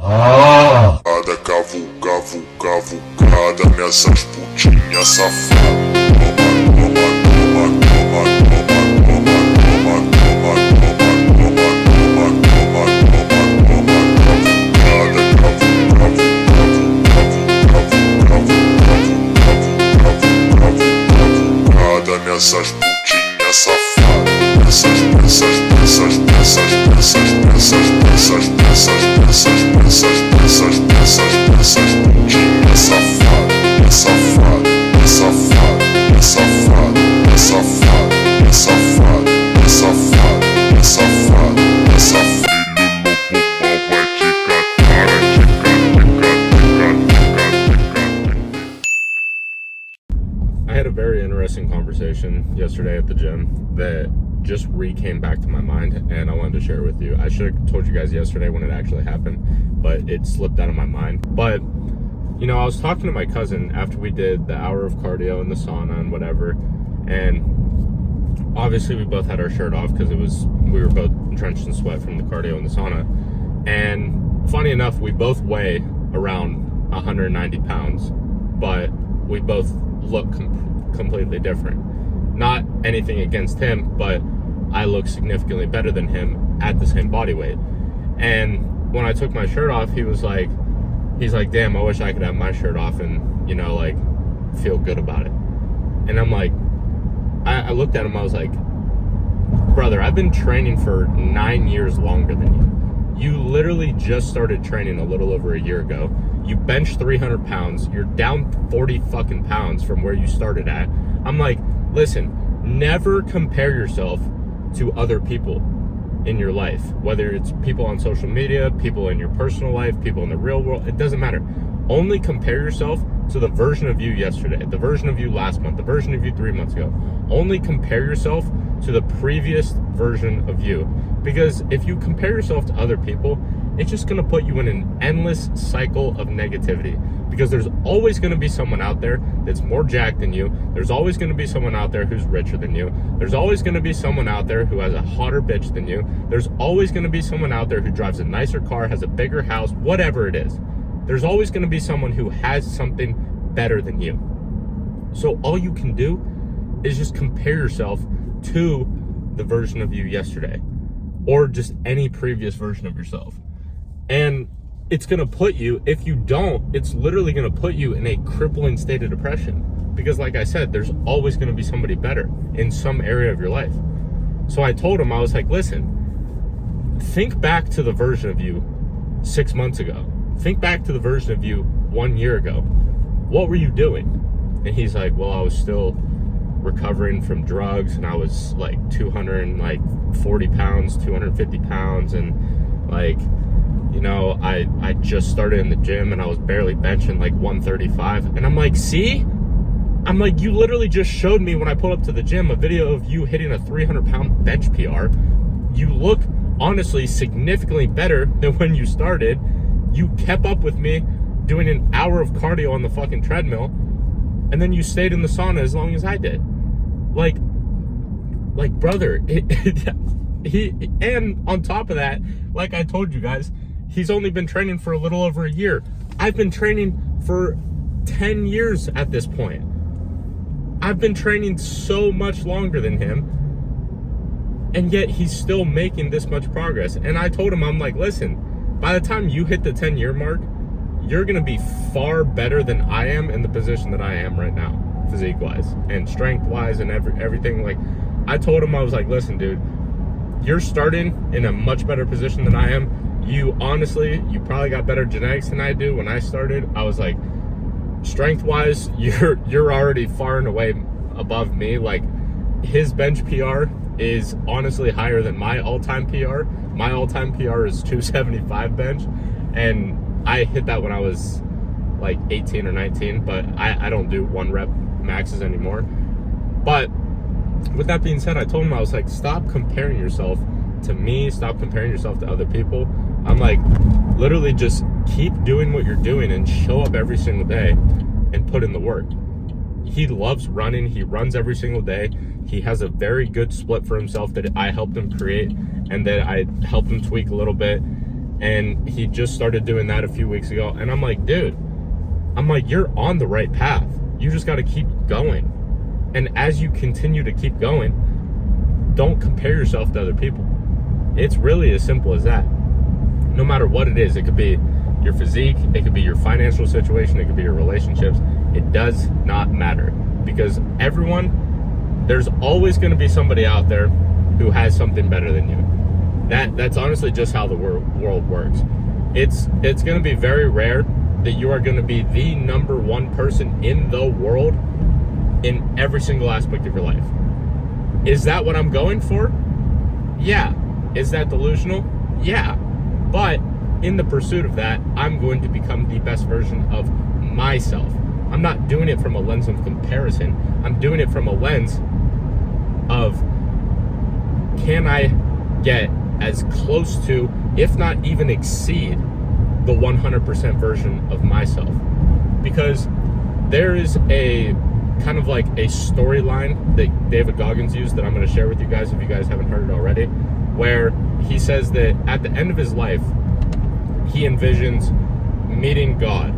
Cada cavucada nessas putinhas safadas. Essas putinhas safadas, essas putinhas I had a very interesting conversation yesterday at the gym that just came back to my mind, and I wanted to share it with you. I should have told you guys yesterday when it actually happened, but it slipped out of my mind. But, you know, I was talking to my cousin after we did the hour of cardio in the sauna and whatever, and obviously we both had our shirt off because we were both drenched in sweat from the cardio in the sauna. And funny enough, we both weigh around 190 pounds, but we both look completely different. Not anything against him, but I look significantly better than him at the same body weight. And when I took my shirt off, he's like, damn, I wish I could have my shirt off and, you know, like, feel good about it. And I'm like, I looked at him, I was like, brother, I've been training for 9 years longer than you. You literally just started training a little over a year ago. You bench 300 pounds. You're down 40 fucking pounds from where you started at. I'm like, listen, never compare yourself to other people in your life, whether it's people on social media, people in your personal life, people in the real world, it doesn't matter. Only compare yourself to the version of you yesterday, the version of you last month, the version of you 3 months ago. Only compare yourself to the previous version of you. Because if you compare yourself to other people, it's just gonna put you in an endless cycle of negativity. Because there's always gonna be someone out there that's more jacked than you. There's always gonna be someone out there who's richer than you. There's always gonna be someone out there who has a hotter bitch than you. There's always gonna be someone out there who drives a nicer car, has a bigger house, whatever it is. There's always gonna be someone who has something better than you. So all you can do is just compare yourself to the version of you yesterday, or just any previous version of yourself. And it's gonna put you, if you don't, it's literally gonna put you in a crippling state of depression. Because like I said, there's always gonna be somebody better in some area of your life. So I told him, I was like, listen, think back to the version of you 6 months ago. Think back to the version of you 1 year ago. What were you doing? And he's like, well, I was still recovering from drugs, and I was like 240 pounds, 250 pounds, and like, you know, I just started in the gym and I was barely benching like 135. And I'm like, see? I'm like, you literally just showed me when I pulled up to the gym a video of you hitting a 300-pound bench PR. You look honestly significantly better than when you started. You kept up with me doing an hour of cardio on the fucking treadmill, and then you stayed in the sauna as long as I did. Like brother, and on top of that, like I told you guys, he's only been training for a little over a year. I've been training for 10 years at this point. I've been training so much longer than him, and yet he's still making this much progress. And I told him, I'm like, listen, by the time you hit the 10-year mark, you're gonna be far better than I am in the position that I am right now, physique-wise and strength-wise and everything. Like, I told him, I was like, listen, dude, you're starting in a much better position than I am. You honestly, you probably got better genetics than I do. When I started, I was like, strength-wise, you're already far and away above me. Like, his bench PR is honestly higher than my all-time PR. My all-time PR is 275 bench, and I hit that when I was like 18 or 19, but I don't do 1 rep maxes anymore. But with that being said, I told him, I was like, stop comparing yourself to me, stop comparing yourself to other people. I'm like, literally just keep doing what you're doing and show up every single day and put in the work. He loves running. He runs every single day. He has a very good split for himself that I helped him create and that I helped him tweak a little bit. And he just started doing that a few weeks ago. And I'm like, dude, you're on the right path. You just got to keep going. And as you continue to keep going, don't compare yourself to other people. It's really as simple as that. No matter what it is, it could be your physique, it could be your financial situation, it could be your relationships. It does not matter, because there's always going to be somebody out there who has something better than you. That's honestly just how the world works. It's going to be very rare that you are going to be the number one person in the world in every single aspect of your life. Is that what I'm going for? Yeah. Is that delusional? Yeah. But in the pursuit of that, I'm going to become the best version of myself. I'm not doing it from a lens of comparison. I'm doing it from a lens of, can I get as close to, if not even exceed, the 100% version of myself? Because there is a kind of like a storyline that David Goggins used that I'm going to share with you guys if you guys haven't heard it already, where he says that at the end of his life, he envisions meeting God.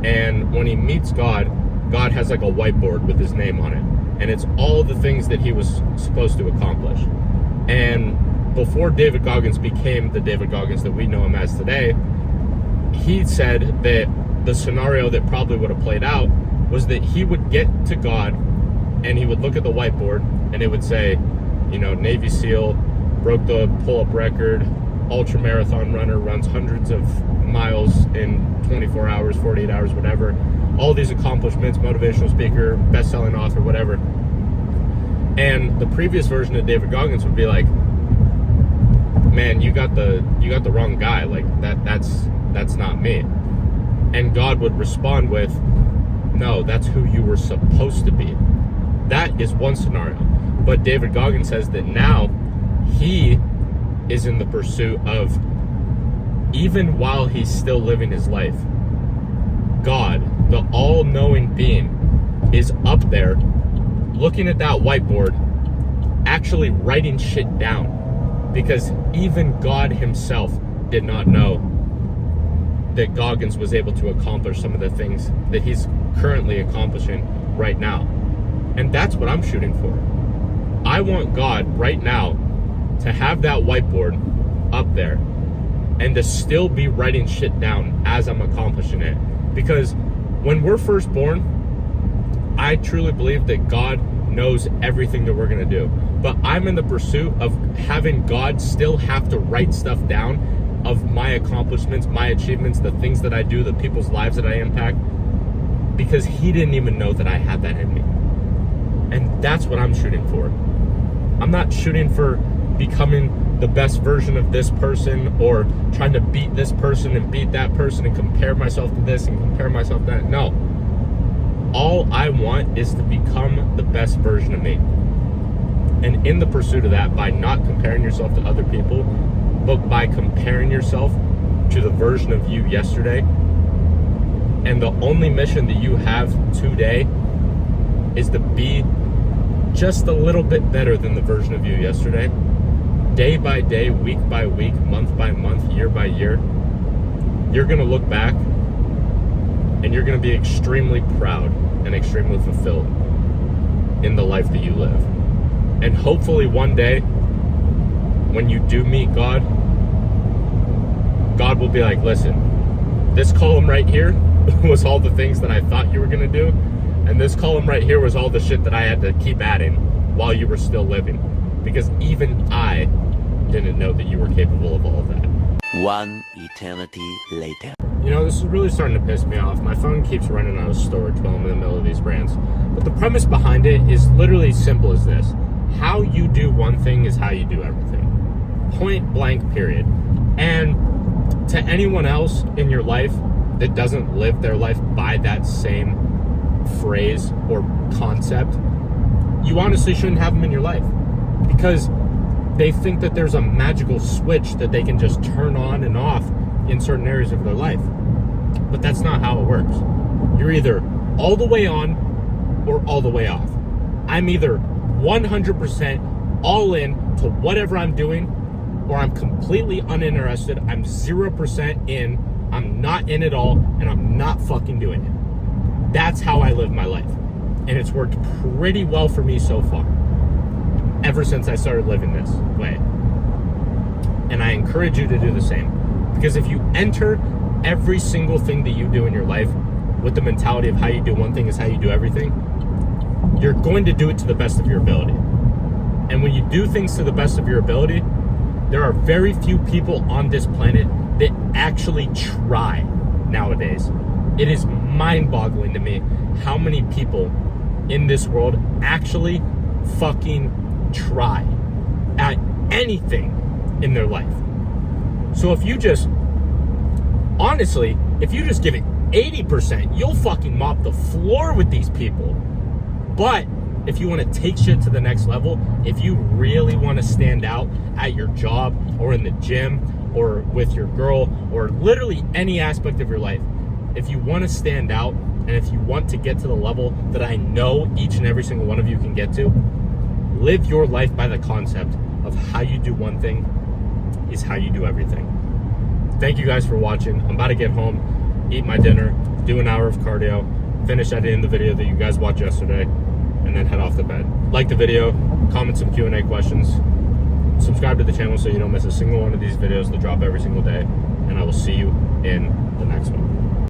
And when he meets God, God has like a whiteboard with his name on it. And it's all the things that he was supposed to accomplish. And before David Goggins became the David Goggins that we know him as today, he said that the scenario that probably would have played out was that he would get to God and he would look at the whiteboard and it would say, Navy SEAL, broke the pull-up record, ultra marathon runner, runs hundreds of miles in 24 hours, 48 hours, whatever. All these accomplishments, motivational speaker, best-selling author, whatever. And the previous version of David Goggins would be like, man, you got the wrong guy. Like that's not me. And God would respond with, no, that's who you were supposed to be. That is one scenario. But David Goggins says that now he is in the pursuit of, even while he's still living his life, God, the all-knowing being, is up there looking at that whiteboard, actually writing shit down, because even God himself did not know that Goggins was able to accomplish some of the things that he's currently accomplishing right now. And that's what I'm shooting for. I want God right now to have that whiteboard up there and to still be writing shit down as I'm accomplishing it. Because when we're first born, I truly believe that God knows everything that we're going to do. But I'm in the pursuit of having God still have to write stuff down of my accomplishments, my achievements, the things that I do, the people's lives that I impact, because he didn't even know that I had that in me. And that's what I'm shooting for. I'm not shooting for becoming the best version of this person or trying to beat this person and beat that person and compare myself to this and compare myself to that. No. All I want is to become the best version of me. And in the pursuit of that, by not comparing yourself to other people, but by comparing yourself to the version of you yesterday, and the only mission that you have today is to be just a little bit better than the version of you yesterday, day by day, week by week, month by month, year by year, you're going to look back and you're going to be extremely proud and extremely fulfilled in the life that you live. And hopefully one day, when you do meet God, God will be like, listen, this column right here was all the things that I thought you were going to do, and this column right here was all the shit that I had to keep adding while you were still living, because even I didn't know that you were capable of all of that. One eternity later. This is really starting to piss me off. My phone keeps running out of storage while I'm in the middle of these rants. But the premise behind it is literally simple as this. How you do one thing is how you do everything. Point blank, period. And to anyone else in your life that doesn't live their life by that same phrase or concept, you honestly shouldn't have them in your life, because they think that there's a magical switch that they can just turn on and off in certain areas of their life. But that's not how it works. You're either all the way on or all the way off. I'm either 100% all in to whatever I'm doing, or I'm completely uninterested. I'm 0% in. I'm not in at all, and I'm not fucking doing it. That's how I live my life. And it's worked pretty well for me so far, ever since I started living this way. And I encourage you to do the same. Because if you enter every single thing that you do in your life with the mentality of how you do one thing is how you do everything, you're going to do it to the best of your ability. And when you do things to the best of your ability, there are very few people on this planet that actually try nowadays. It is mind-boggling to me how many people in this world actually fucking try at anything in their life. So if you just, honestly, if you just give it 80%, you'll fucking mop the floor with these people. But if you want to take shit to the next level, if you really want to stand out at your job or in the gym or with your girl or literally any aspect of your life, if you want to stand out and if you want to get to the level that I know each and every single one of you can get to, live your life by the concept of how you do one thing is how you do everything. Thank you guys for watching. I'm about to get home, eat my dinner, do an hour of cardio, finish editing the video that you guys watched yesterday, and then head off to bed. Like the video, comment some Q&A questions, subscribe to the channel so you don't miss a single one of these videos that drop every single day, and I will see you in the next one.